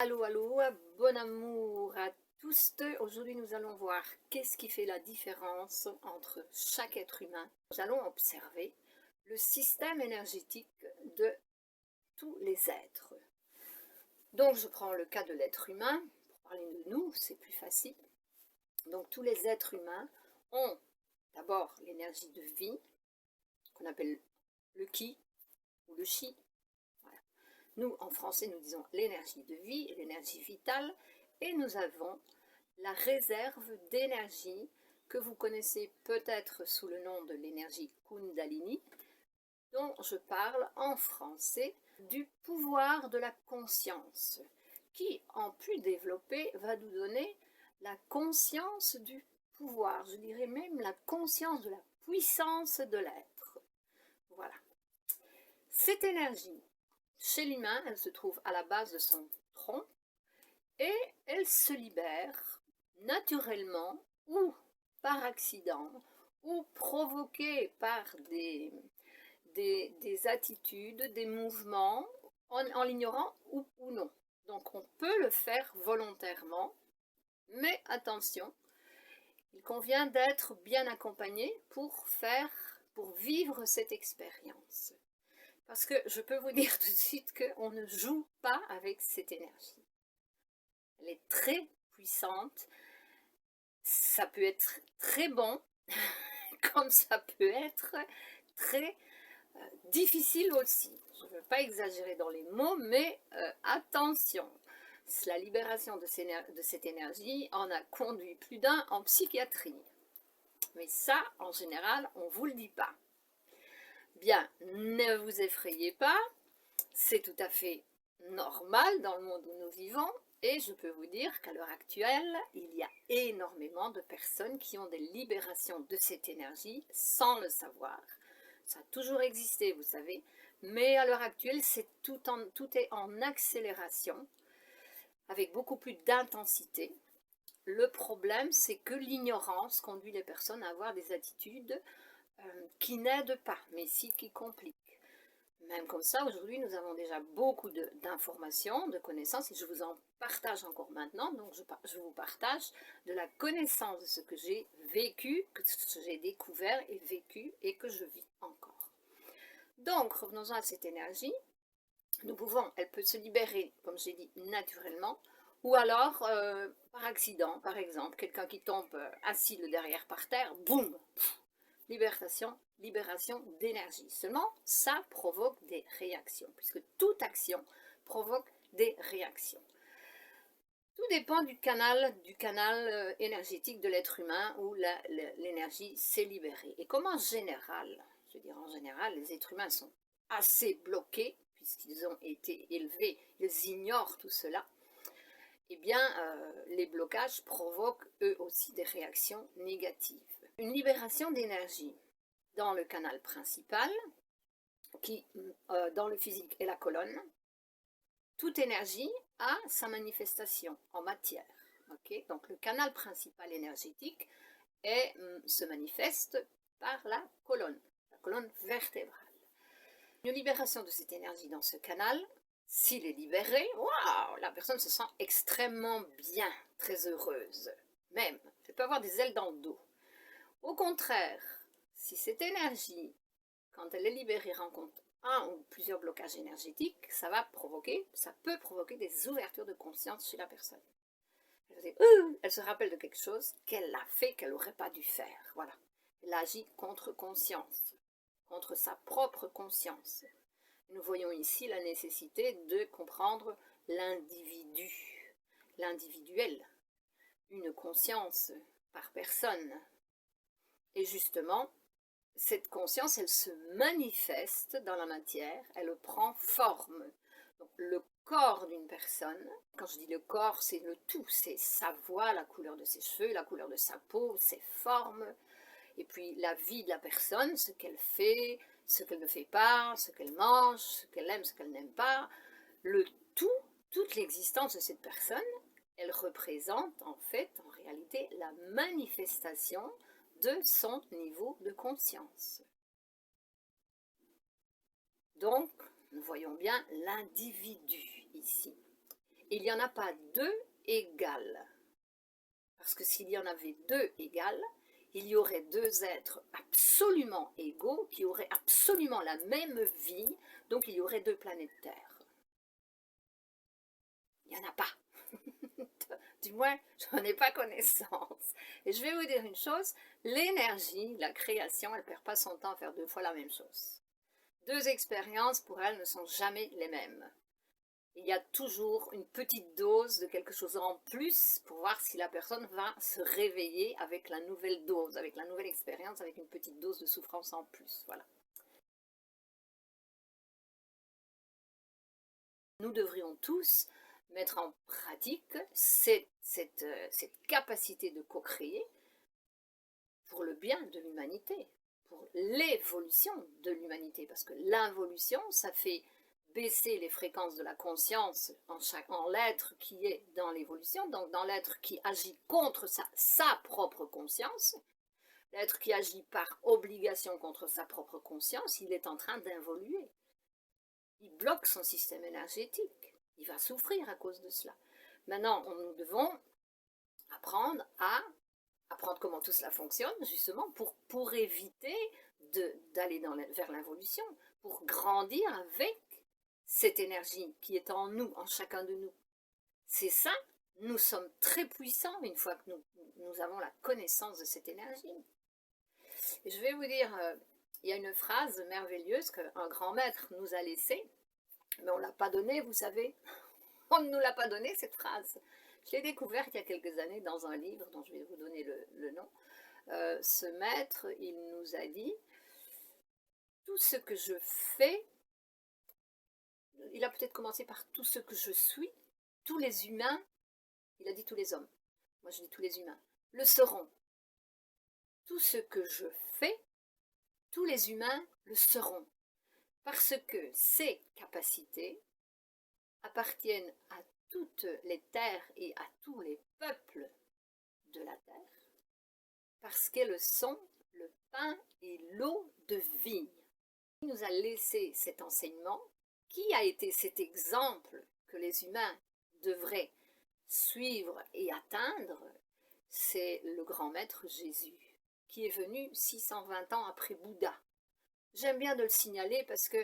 Allô, allô, bon amour à tous. Aujourd'hui, nous allons voir qu'est-ce qui fait la différence entre chaque être humain. Nous allons observer le système énergétique de tous les êtres. Donc, je prends le cas de l'être humain. Pour parler de nous, c'est plus facile. Donc, tous les êtres humains ont d'abord l'énergie de vie, qu'on appelle le ki ou le chi. Voilà. Nous, en français, nous disons l'énergie de vie, l'énergie vitale, et nous avons la réserve d'énergie que vous connaissez peut-être sous le nom de l'énergie Kundalini, dont je parle en français du pouvoir de la conscience, qui, en plus développé, va nous donner la conscience du pouvoir, je dirais même la conscience de la puissance de l'être. Voilà. Cette énergie, chez l'humain, elle se trouve à la base de son tronc et elle se libère naturellement ou par accident ou provoquée par des attitudes, des mouvements en l'ignorant ou non. Donc on peut le faire volontairement, mais attention, il convient d'être bien accompagné pour vivre cette expérience. Parce que je peux vous dire tout de suite qu'on ne joue pas avec cette énergie. Elle est très puissante. Ça peut être très bon, comme ça peut être très difficile aussi. Je ne veux pas exagérer dans les mots, mais attention. La libération de cette énergie en a conduit plus d'un en psychiatrie. Mais ça, en général, on ne vous le dit pas. Bien, ne vous effrayez pas, c'est tout à fait normal dans le monde où nous vivons, et je peux vous dire qu'à l'heure actuelle, il y a énormément de personnes qui ont des libérations de cette énergie sans le savoir. Ça a toujours existé, vous savez, mais à l'heure actuelle, tout est en accélération, avec beaucoup plus d'intensité. Le problème, c'est que l'ignorance conduit les personnes à avoir des attitudes qui n'aident pas, mais si qui compliquent. Même comme ça, aujourd'hui, nous avons déjà beaucoup d'informations, de connaissances, et je vous en partage encore maintenant. Donc, je vous partage de la connaissance de ce que j'ai vécu, que j'ai découvert et vécu, et que je vis encore. Donc, revenons-en à cette énergie. Elle peut se libérer, comme j'ai dit, naturellement, ou alors par accident, par exemple, quelqu'un qui tombe assis le derrière par terre, boum, libération d'énergie. Seulement, ça provoque des réactions, puisque toute action provoque des réactions. Tout dépend du canal énergétique de l'être humain où l'énergie s'est libérée. Et comme en général, je veux dire en général, les êtres humains sont assez bloqués, puisqu'ils ont été élevés, ils ignorent tout cela, eh bien, les blocages provoquent eux aussi des réactions négatives. Une libération d'énergie dans le canal principal, qui dans le physique est la colonne. Toute énergie a sa manifestation en matière. Okay, donc le canal principal énergétique se manifeste par la colonne vertébrale. Une libération de cette énergie dans ce canal, s'il est libéré, waouh, la personne se sent extrêmement bien, très heureuse. Même, elle peut avoir des ailes dans le dos. Au contraire, si cette énergie, quand elle est libérée, rencontre un ou plusieurs blocages énergétiques, ça peut provoquer des ouvertures de conscience chez la personne. Elle se rappelle de quelque chose qu'elle a fait, qu'elle n'aurait pas dû faire. Voilà. Elle agit contre conscience, contre sa propre conscience. Nous voyons ici la nécessité de comprendre l'individu, l'individuel, une conscience par personne. Et justement, cette conscience, elle se manifeste dans la matière, elle prend forme. Donc, le corps d'une personne, quand je dis le corps, c'est le tout, c'est sa voix, la couleur de ses cheveux, la couleur de sa peau, ses formes, et puis la vie de la personne, ce qu'elle fait, ce qu'elle ne fait pas, ce qu'elle mange, ce qu'elle aime, ce qu'elle n'aime pas, le tout, toute l'existence de cette personne, elle représente en fait, en réalité, la manifestation de son niveau de conscience. Donc, nous voyons bien l'individu ici. il n'y en a pas deux égales. Parce que s'il y en avait deux égales, il y aurait deux êtres absolument égaux qui auraient absolument la même vie, donc il y aurait deux planètes Terre. Il n'y en a pas. Du moins, je n'en ai pas connaissance. Et je vais vous dire une chose, l'énergie, la création, elle ne perd pas son temps à faire deux fois la même chose. Deux expériences, pour elle, ne sont jamais les mêmes. Il y a toujours une petite dose de quelque chose en plus pour voir si la personne va se réveiller avec la nouvelle dose, avec la nouvelle expérience, avec une petite dose de souffrance en plus. Voilà. Nous devrions tous mettre en pratique cette capacité de co-créer pour le bien de l'humanité, pour l'évolution de l'humanité, parce que l'involution, ça fait baisser les fréquences de la conscience en l'être qui est dans l'évolution, donc dans l'être qui agit contre sa propre conscience. L'être qui agit par obligation contre sa propre conscience, il est en train d'involuer. Il bloque son système énergétique. Il va souffrir à cause de cela. Maintenant, nous devons apprendre comment tout cela fonctionne, justement, pour éviter d'aller vers l'involution, pour grandir avec cette énergie qui est en nous, en chacun de nous. C'est ça, nous sommes très puissants une fois que nous avons la connaissance de cette énergie. Et je vais vous dire, il y a une phrase merveilleuse qu'un grand maître nous a laissée, mais on ne l'a pas donnée, vous savez. On ne nous l'a pas donnée, cette phrase. Je l'ai découverte il y a quelques années dans un livre dont je vais vous donner le nom. Ce maître, il nous a dit, tout ce que je fais, il a peut-être commencé par tout ce que je suis, tous les humains, il a dit tous les hommes, moi je dis tous les humains, le seront. Tout ce que je fais, tous les humains le seront. Parce que ces capacités appartiennent à toutes les terres et à tous les peuples de la terre, parce qu'elles sont le pain et l'eau de vie. Il nous a laissé cet enseignement. Qui a été cet exemple que les humains devraient suivre et atteindre? C'est le grand maître Jésus, qui est venu 620 ans après Bouddha. J'aime bien de le signaler parce que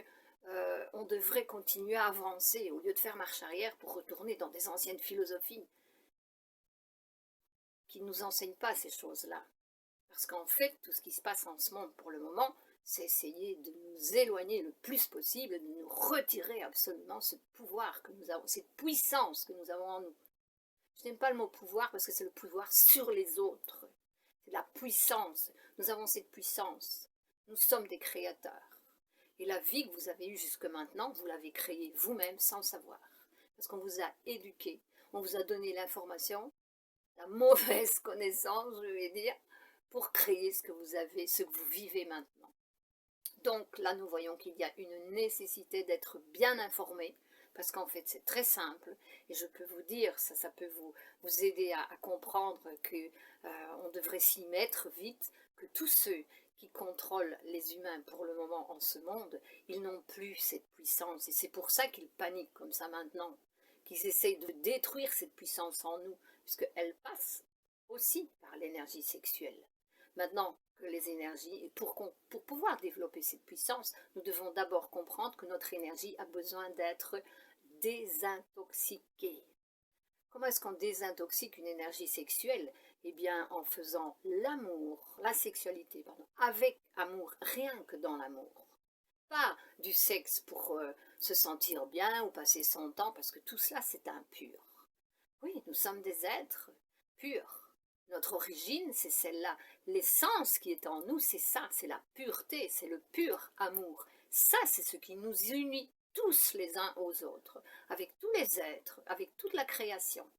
on devrait continuer à avancer au lieu de faire marche arrière pour retourner dans des anciennes philosophies qui ne nous enseignent pas ces choses-là. Parce qu'en fait, tout ce qui se passe en ce monde pour le moment, c'est essayer de nous éloigner le plus possible, de nous retirer absolument ce pouvoir que nous avons, cette puissance que nous avons en nous. Je n'aime pas le mot pouvoir parce que c'est le pouvoir sur les autres. C'est la puissance. Nous avons cette puissance. Nous sommes des créateurs. Et la vie que vous avez eue jusque maintenant, vous l'avez créée vous-même sans le savoir. Parce qu'on vous a éduqué, on vous a donné l'information, la mauvaise connaissance, je vais dire, pour créer ce que vous avez, ce que vous vivez maintenant. Donc là, nous voyons qu'il y a une nécessité d'être bien informé, parce qu'en fait, c'est très simple. Et je peux vous dire, ça peut vous aider à comprendre qu'on devrait s'y mettre vite, que tous ceux qui contrôlent les humains pour le moment en ce monde, ils n'ont plus cette puissance. Et c'est pour ça qu'ils paniquent comme ça maintenant, qu'ils essayent de détruire cette puissance en nous, puisqu'elle passe aussi par l'énergie sexuelle. Maintenant que les énergies, pour pouvoir développer cette puissance, nous devons d'abord comprendre que notre énergie a besoin d'être désintoxiquée. Comment est-ce qu'on désintoxique une énergie sexuelle? Eh bien, en faisant l'amour, la sexualité, pardon, avec amour, rien que dans l'amour. Pas du sexe pour se sentir bien ou passer son temps, parce que tout cela, c'est impur. Oui, nous sommes des êtres purs. Notre origine, c'est celle-là. L'essence qui est en nous, c'est ça, c'est la pureté, c'est le pur amour. Ça, c'est ce qui nous unit tous les uns aux autres, avec tous les êtres, avec toute la création.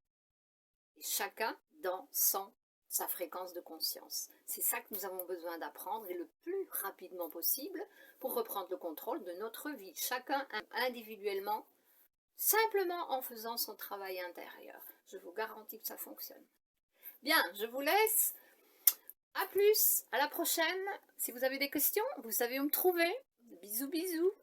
Et chacun dans sa fréquence de conscience. C'est ça que nous avons besoin d'apprendre et le plus rapidement possible pour reprendre le contrôle de notre vie. Chacun individuellement, simplement en faisant son travail intérieur. Je vous garantis que ça fonctionne. Bien, je vous laisse. À plus, à la prochaine. Si vous avez des questions, vous savez où me trouver. Bisous, bisous.